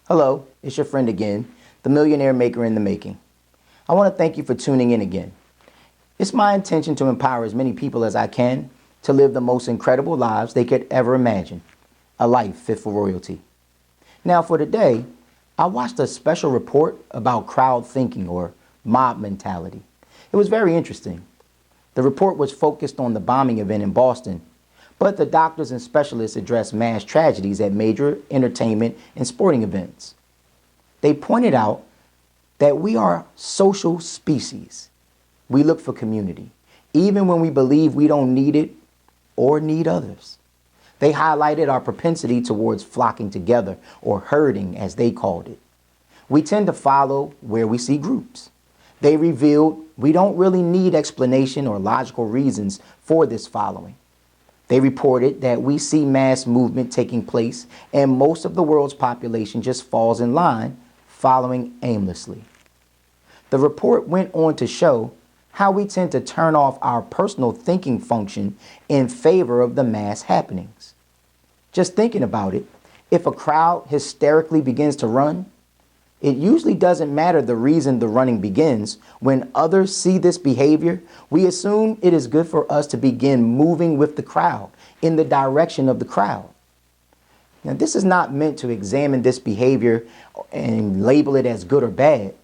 Hello, it's your friend again, the Millionaire Maker in the Making. I want to thank you for tuning in again. It's my intention to empower as many people as I can to live the most incredible lives they could ever imagine, a life fit for royalty. Now for today, I watched a special report about crowd thinking or mob mentality. It was very interesting. The report was focused on the bombing event in Boston, but the doctors and specialists addressed mass tragedies at major entertainment and sporting events. They pointed out that we are social species. We look for community, even when we believe we don't need it or need others. They highlighted our propensity towards flocking together, or herding as they called it. We tend to follow where we see groups. They revealed we don't really need explanation or logical reasons for this following. They reported that we see mass movement taking place and most of the world's population just falls in line, following aimlessly. The report went on to show how we tend to turn off our personal thinking function in favor of the mass happenings. Just thinking about it, if a crowd hysterically begins to run, it usually doesn't matter the reason the running begins. When others see this behavior, we assume it is good for us to begin moving with the crowd, in the direction of the crowd. Now, this is not meant to examine this behavior and label it as good or bad.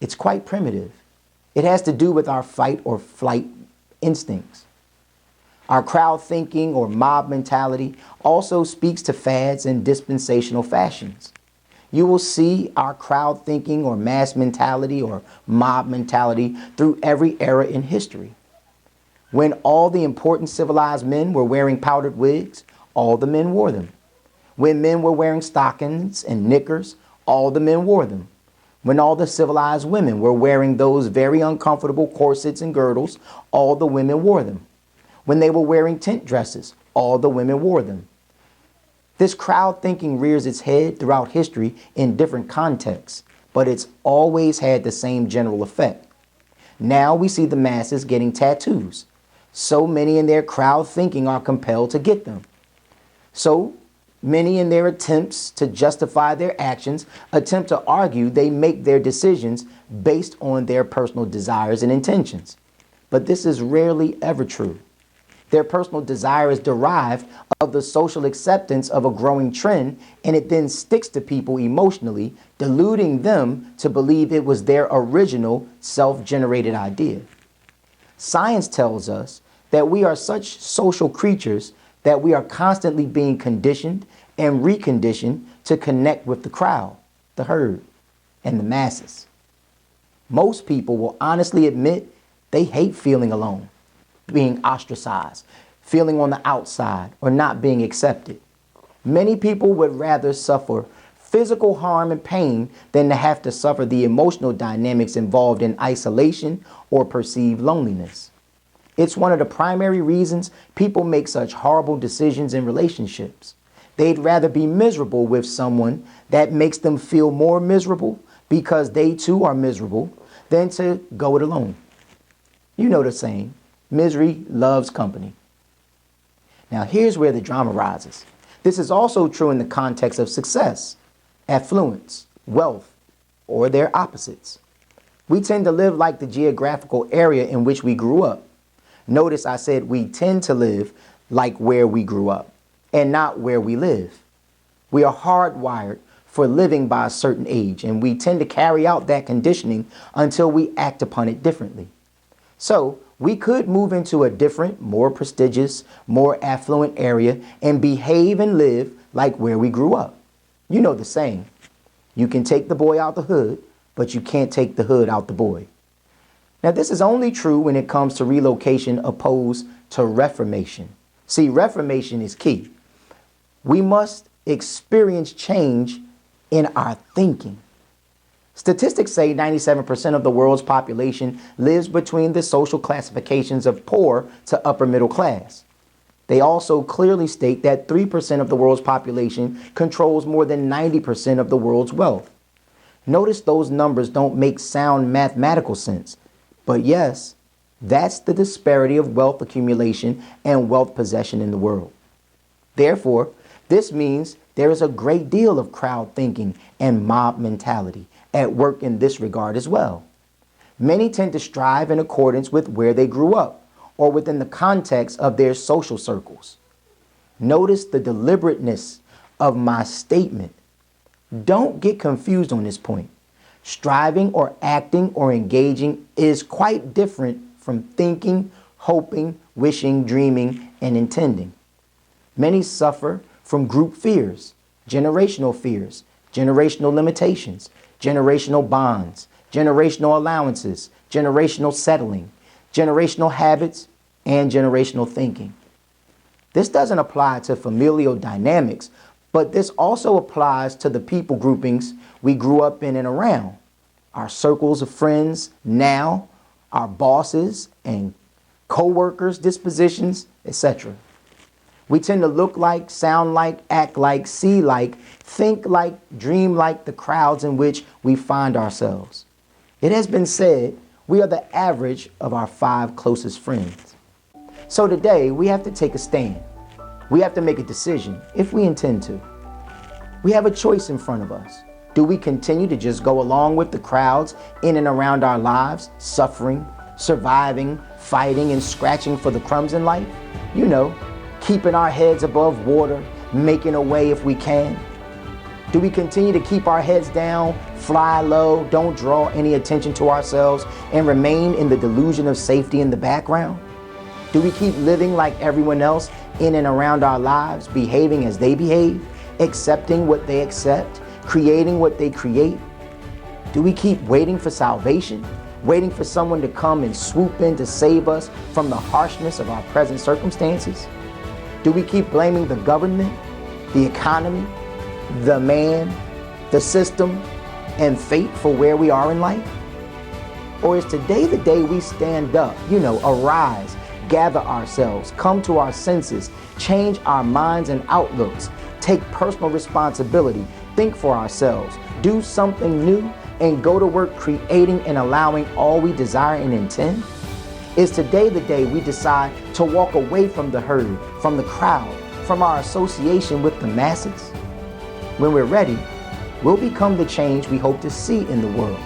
It's quite primitive. It has to do with our fight or flight instincts. Our crowd thinking or mob mentality also speaks to fads and dispensational fashions. You will see our crowd thinking or mass mentality or mob mentality through every era in history. When all the important civilized men were wearing powdered wigs, all the men wore them. When men were wearing stockings and knickers, all the men wore them. When all the civilized women were wearing those very uncomfortable corsets and girdles, all the women wore them. When they were wearing tent dresses, all the women wore them. This crowd thinking rears its head throughout history in different contexts, but it's always had the same general effect. Now we see the masses getting tattoos. So many in their crowd thinking are compelled to get them. So many in their attempts to justify their actions attempt to argue they make their decisions based on their personal desires and intentions. But this is rarely ever true. Their personal desire is derived of the social acceptance of a growing trend, and it then sticks to people emotionally, deluding them to believe it was their original self-generated idea. Science tells us that we are such social creatures that we are constantly being conditioned and reconditioned to connect with the crowd, the herd, and the masses. Most people will honestly admit they hate feeling alone, being ostracized, feeling on the outside, or not being accepted. Many people would rather suffer physical harm and pain than to have to suffer the emotional dynamics involved in isolation or perceived loneliness. It's one of the primary reasons people make such horrible decisions in relationships. They'd rather be miserable with someone that makes them feel more miserable because they too are miserable than to go it alone. You know the saying. Misery loves company. Now here's where the drama rises. This is also true in the context of success, affluence, wealth, or their opposites. We tend to live like the geographical area in which we grew up. Notice I said we tend to live like where we grew up and not where we live. We are hardwired for living by a certain age, and we tend to carry out that conditioning until we act upon it differently. So we could move into a different, more prestigious, more affluent area and behave and live like where we grew up. You know the saying, you can take the boy out the hood, but you can't take the hood out the boy. Now this is only true when it comes to relocation opposed to reformation. See, reformation is key. We must experience change in our thinking. Statistics say 97% of the world's population lives between the social classifications of poor to upper middle class. They also clearly state that 3% of the world's population controls more than 90% of the world's wealth. Notice those numbers don't make sound mathematical sense. But yes, that's the disparity of wealth accumulation and wealth possession in the world. Therefore, this means There is a great deal of crowd thinking and mob mentality at work in this regard as well. Many tend to strive in accordance with where they grew up or within the context of their social circles. Notice the deliberateness of my statement. Don't get confused on this point. Striving or acting or engaging is quite different from thinking, hoping, wishing, dreaming, and intending. Many suffer from group fears, generational limitations, generational bonds, generational allowances, generational settling, generational habits, and generational thinking. This doesn't apply to familial dynamics, but this also applies to the people groupings we grew up in and around, our circles of friends now, our bosses and co-workers' dispositions, etc. We tend to look like, sound like, act like, see like, think like, dream like the crowds in which we find ourselves. It has been said we are the average of our 5 closest friends. So today we have to take a stand. We have to make a decision if we intend to. We have a choice in front of us. Do we continue to just go along with the crowds in and around our lives, suffering, surviving, fighting, and scratching for the crumbs in life? You know, keeping our heads above water, making a way if we can. Do we continue to keep our heads down, fly low, don't draw any attention to ourselves, and remain in the delusion of safety in the background? Do we keep living like everyone else in and around our lives, behaving as they behave, accepting what they accept, creating what they create? Do we keep waiting for salvation, waiting for someone to come and swoop in to save us from the harshness of our present circumstances? Do we keep blaming the government, the economy, the man, the system, and fate for where we are in life? Or is today the day we stand up, arise, gather ourselves, come to our senses, change our minds and outlooks, take personal responsibility, think for ourselves, do something new, and go to work creating and allowing all we desire and intend? Is today the day we decide to walk away from the herd, from the crowd, from our association with the masses? When we're ready, we'll become the change we hope to see in the world.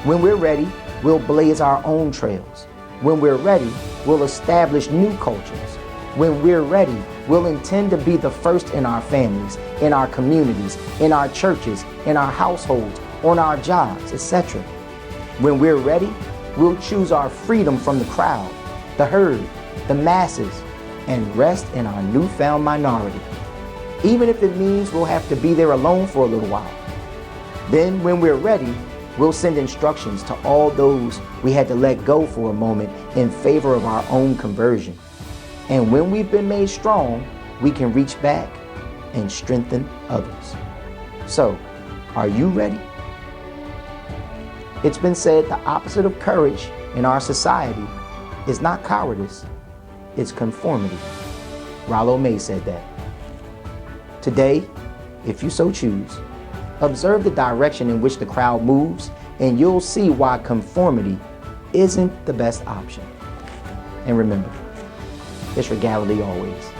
When we're ready, we'll blaze our own trails. When we're ready, we'll establish new cultures. When we're ready, we'll intend to be the first in our families, in our communities, in our churches, in our households, on our jobs, etc. When we're ready, we'll choose our freedom from the crowd, the herd, the masses, and rest in our newfound minority, even if it means we'll have to be there alone for a little while. Then, when we're ready, we'll send instructions to all those we had to let go for a moment in favor of our own conversion. And when we've been made strong, we can reach back and strengthen others. So, are you ready? It's been said the opposite of courage in our society is not cowardice, it's conformity. Rollo May said that. Today, if you so choose, observe the direction in which the crowd moves, and you'll see why conformity isn't the best option. And remember, it's regality always.